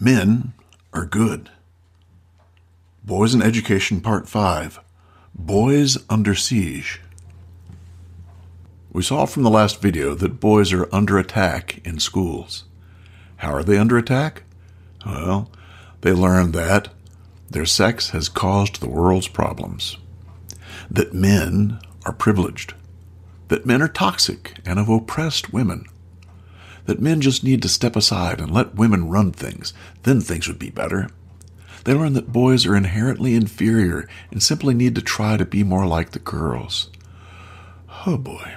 Men are good. Boys in Education Part 5. Boys Under Siege. We saw from the last video that boys are under attack in schools. How are they under attack? Well, they learned that their sex has caused the world's problems, that men are privileged, that men are toxic and have oppressed women, that men just need to step aside and let women run things, then things would be better. They learn that boys are inherently inferior and simply need to try to be more like the girls. Oh boy.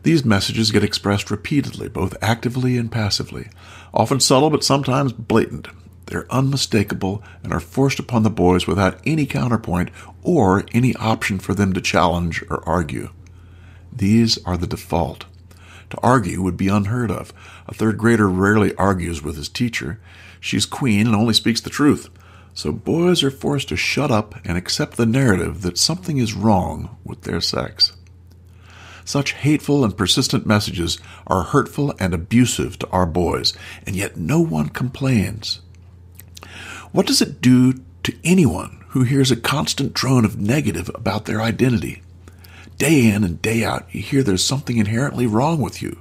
These messages get expressed repeatedly, both actively and passively, often subtle but sometimes blatant. They're unmistakable and are forced upon the boys without any counterpoint or any option for them to challenge or argue. These are the default. To argue would be unheard of. A third grader rarely argues with his teacher. She's queen and only speaks the truth. So boys are forced to shut up and accept the narrative that something is wrong with their sex. Such hateful and persistent messages are hurtful and abusive to our boys, and yet no one complains. What does it do to anyone who hears a constant drone of negative about their identity? Day in and day out, you hear there's something inherently wrong with you.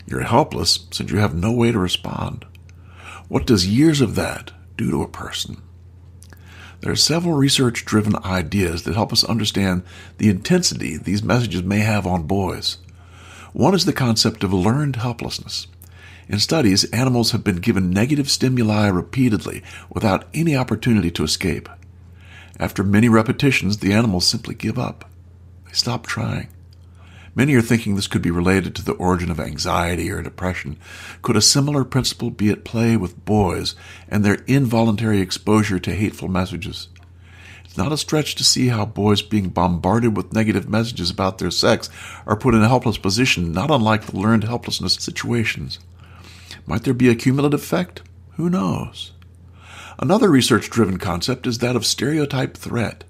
You're helpless since you have no way to respond. What does years of that do to a person? There are several research-driven ideas that help us understand the intensity these messages may have on boys. One is the concept of learned helplessness. In studies, animals have been given negative stimuli repeatedly without any opportunity to escape. After many repetitions, the animals simply give up. They stop trying. Many are thinking this could be related to the origin of anxiety or depression. Could a similar principle be at play with boys and their involuntary exposure to hateful messages? It's not a stretch to see how boys being bombarded with negative messages about their sex are put in a helpless position, not unlike the learned helplessness situations. Might there be a cumulative effect? Who knows? Another research-driven concept is that of stereotype threat.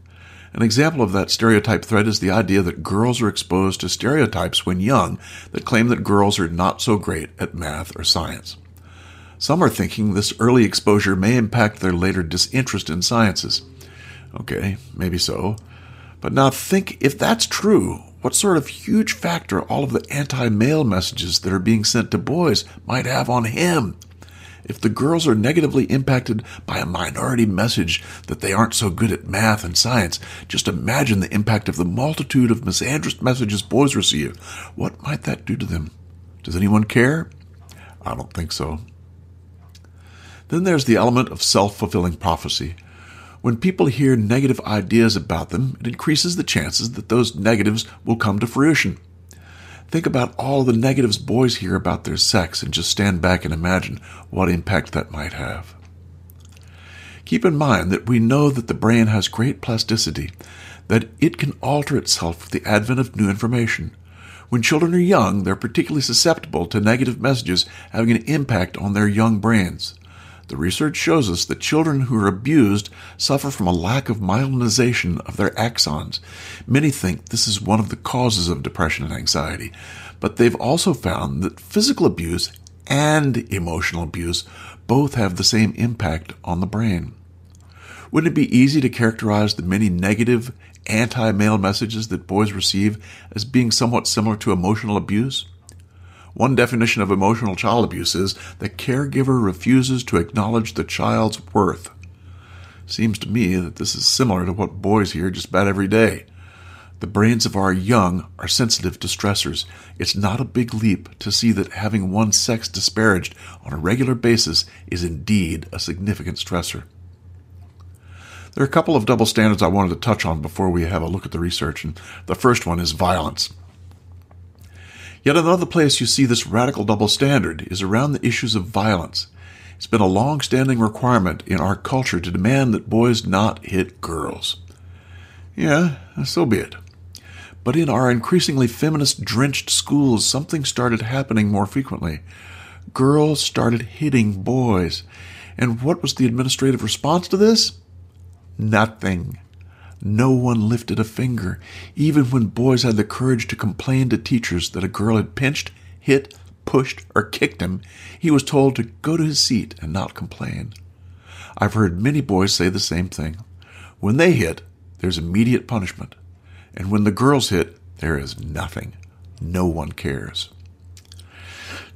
An example of that stereotype threat is the idea that girls are exposed to stereotypes when young that claim that girls are not so great at math or science. Some are thinking this early exposure may impact their later disinterest in sciences. Okay, maybe so. But now think, if that's true, what sort of huge factor all of the anti-male messages that are being sent to boys might have on him. If the girls are negatively impacted by a minority message that they aren't so good at math and science, just imagine the impact of the multitude of misandrous messages boys receive. What might that do to them? Does anyone care? I don't think so. Then there's the element of self-fulfilling prophecy. When people hear negative ideas about them, it increases the chances that those negatives will come to fruition. Think about all the negatives boys hear about their sex and just stand back and imagine what impact that might have. Keep in mind that we know that the brain has great plasticity, that it can alter itself with the advent of new information. When children are young, they're particularly susceptible to negative messages having an impact on their young brains. The research shows us that children who are abused suffer from a lack of myelinization of their axons. Many think this is one of the causes of depression and anxiety, but they've also found that physical abuse and emotional abuse both have the same impact on the brain. Wouldn't it be easy to characterize the many negative, anti-male messages that boys receive as being somewhat similar to emotional abuse? One definition of emotional child abuse is the caregiver refuses to acknowledge the child's worth. Seems to me that this is similar to what boys hear just about every day. The brains of our young are sensitive to stressors. It's not a big leap to see that having one's sex disparaged on a regular basis is indeed a significant stressor. There are a couple of double standards I wanted to touch on before we have a look at the research, and the first one is violence. Yet another place you see this radical double standard is around the issues of violence. It's been a long-standing requirement in our culture to demand that boys not hit girls. Yeah, so be it. But in our increasingly feminist-drenched schools, something started happening more frequently. Girls started hitting boys. And what was the administrative response to this? Nothing. No one lifted a finger, even when boys had the courage to complain to teachers that a girl had pinched, hit, pushed, or kicked him, he was told to go to his seat and not complain. I've heard many boys say the same thing. When they hit, there's immediate punishment. And when the girls hit, there is nothing. No one cares.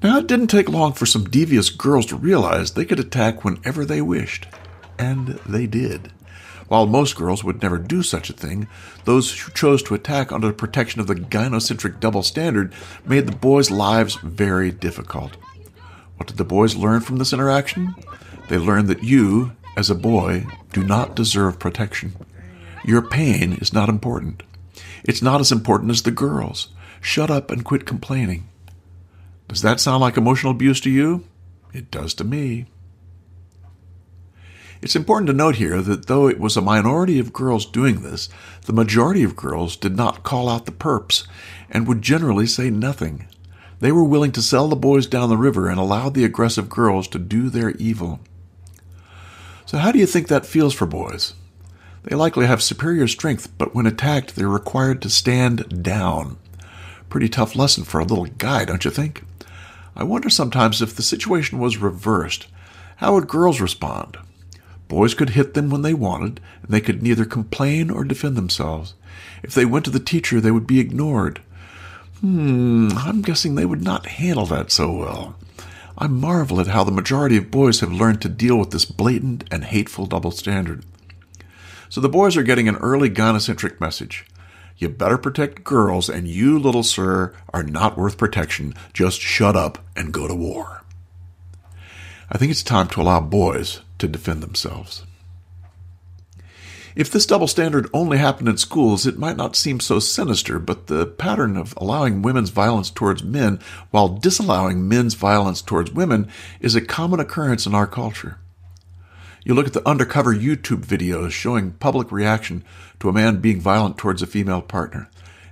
Now, it didn't take long for some devious girls to realize they could attack whenever they wished. And they did. While most girls would never do such a thing, those who chose to attack under the protection of the gynocentric double standard made the boys' lives very difficult. What did the boys learn from this interaction? They learned that you, as a boy, do not deserve protection. Your pain is not important. It's not as important as the girls. Shut up and quit complaining. Does that sound like emotional abuse to you? It does to me. It's important to note here that though it was a minority of girls doing this, the majority of girls did not call out the perps and would generally say nothing. They were willing to sell the boys down the river and allow the aggressive girls to do their evil. So how do you think that feels for boys? They likely have superior strength, but when attacked, they're required to stand down. Pretty tough lesson for a little guy, don't you think? I wonder sometimes if the situation was reversed, how would girls respond? Boys could hit them when they wanted, and they could neither complain or defend themselves. If they went to the teacher, they would be ignored. I'm guessing they would not handle that so well. I marvel at how the majority of boys have learned to deal with this blatant and hateful double standard. So the boys are getting an early gynocentric message. You better protect girls, and you, little sir, are not worth protection. Just shut up and go to war. I think it's time to allow boys to defend themselves. If this double standard only happened in schools, it might not seem so sinister, but the pattern of allowing women's violence towards men while disallowing men's violence towards women is a common occurrence in our culture. You look at the undercover YouTube videos showing public reaction to a man being violent towards a female partner.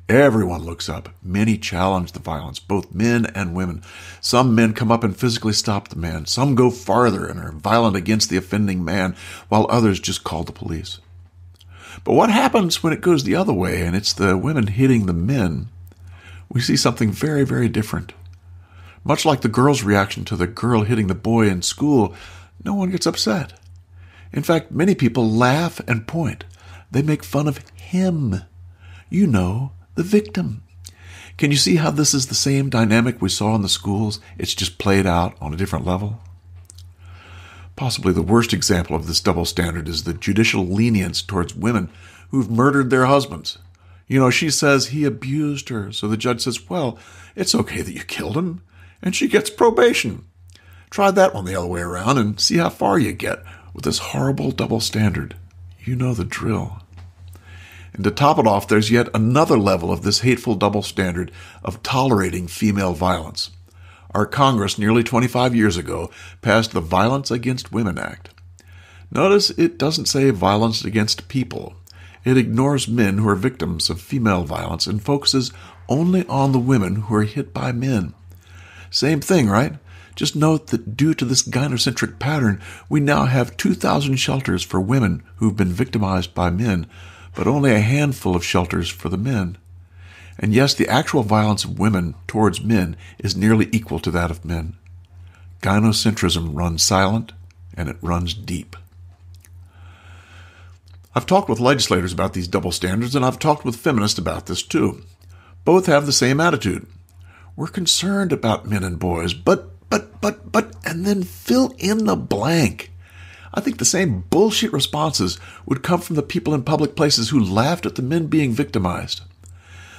Everyone looks up. Many challenge the violence, both men and women. Some men come up and physically stop the man. Some go farther and are violent against the offending man, while others just call the police. But what happens when it goes the other way and it's the women hitting the men? We see something very, very different. Much like the girl's reaction to the girl hitting the boy in school, no one gets upset. In fact, many people laugh and point. They make fun of him. You know, the victim. Can you see how this is the same dynamic we saw in the schools? It's just played out on a different level. Possibly the worst example of this double standard is the judicial lenience towards women who've murdered their husbands. You know, she says he abused her, so the judge says, well, it's okay that you killed him, and she gets probation. Try that one the other way around and see how far you get with this horrible double standard. You know the drill. And to top it off, there's yet another level of this hateful double standard of tolerating female violence. Our Congress, nearly 25 years ago, passed the Violence Against Women Act. Notice it doesn't say violence against people. It ignores men who are victims of female violence and focuses only on the women who are hit by men. Same thing, right? Just note that due to this gynocentric pattern, we now have 2,000 shelters for women who've been victimized by men, but only a handful of shelters for the men. And yes, the actual violence of women towards men is nearly equal to that of men. Gynocentrism runs silent, and it runs deep. I've talked with legislators about these double standards, and I've talked with feminists about this too. Both have the same attitude. We're concerned about men and boys, but, and then fill in the blank. I think the same bullshit responses would come from the people in public places who laughed at the men being victimized.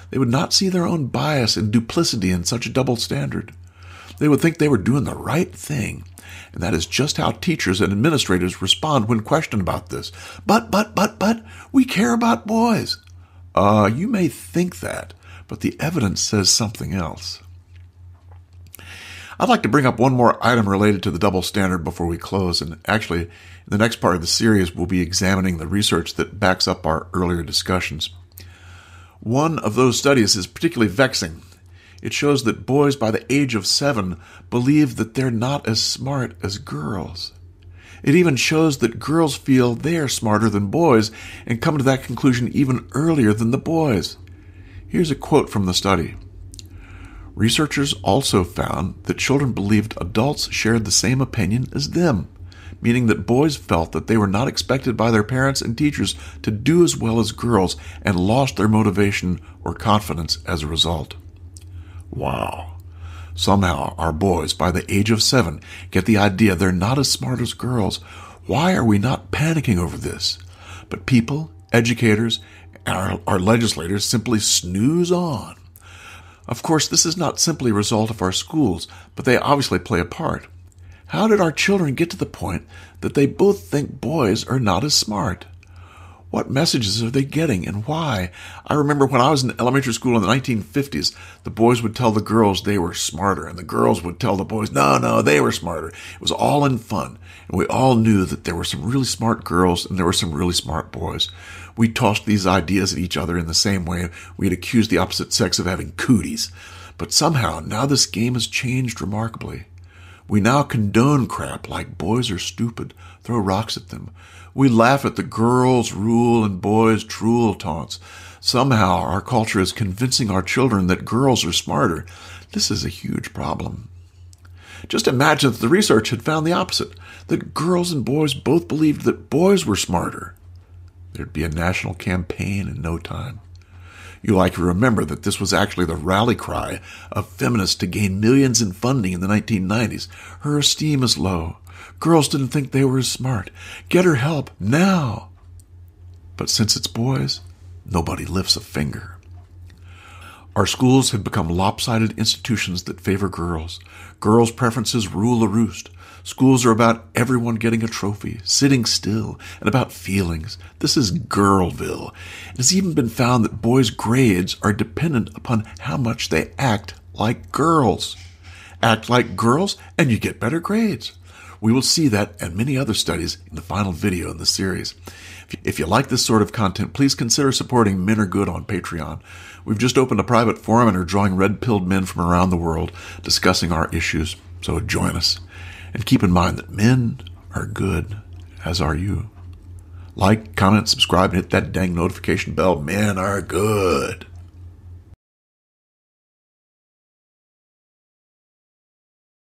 They would not see their own bias and duplicity in such a double standard. They would think they were doing the right thing. And that is just how teachers and administrators respond when questioned about this. But, we care about boys. You may think that, but the evidence says something else. I'd like to bring up one more item related to the double standard before we close, and actually, in the next part of the series, we'll be examining the research that backs up our earlier discussions. One of those studies is particularly vexing. It shows that boys by the age of 7 believe that they're not as smart as girls. It even shows that girls feel they're smarter than boys and come to that conclusion even earlier than the boys. Here's a quote from the study. Researchers also found that children believed adults shared the same opinion as them, meaning that boys felt that they were not expected by their parents and teachers to do as well as girls and lost their motivation or confidence as a result. Wow. Somehow our boys, by the age of 7, get the idea they're not as smart as girls. Why are we not panicking over this? But people, educators, and our legislators simply snooze on. Of course, this is not simply a result of our schools, but they obviously play a part. How did our children get to the point that they both think boys are not as smart? What messages are they getting and why? I remember when I was in elementary school in the 1950s, the boys would tell the girls they were smarter, and the girls would tell the boys, no, they were smarter. It was all in fun, and we all knew that there were some really smart girls and there were some really smart boys. We tossed these ideas at each other in the same way we'd accuse the opposite sex of having cooties. But somehow, now this game has changed remarkably. We now condone crap like boys are stupid, throw rocks at them. We laugh at the girls rule and boys drool taunts. Somehow our culture is convincing our children that girls are smarter. This is a huge problem. Just imagine if the research had found the opposite, that girls and boys both believed that boys were smarter. There'd be a national campaign in no time. You likely remember that this was actually the rally cry of feminists to gain millions in funding in the 1990s. Her esteem is low. Girls didn't think they were as smart. Get her help now. But since it's boys, nobody lifts a finger. Our schools have become lopsided institutions that favor girls. Girls' preferences rule the roost. Schools are about everyone getting a trophy, sitting still, and about feelings. This is Girlville. It has even been found that boys' grades are dependent upon how much they act like girls. Act like girls, and you get better grades. We will see that and many other studies in the final video in the series. If you like this sort of content, please consider supporting Men Are Good on Patreon. We've just opened a private forum and are drawing red-pilled men from around the world discussing our issues, so join us. And keep in mind that men are good, as are you. Like, comment, subscribe, and hit that dang notification bell. Men are good.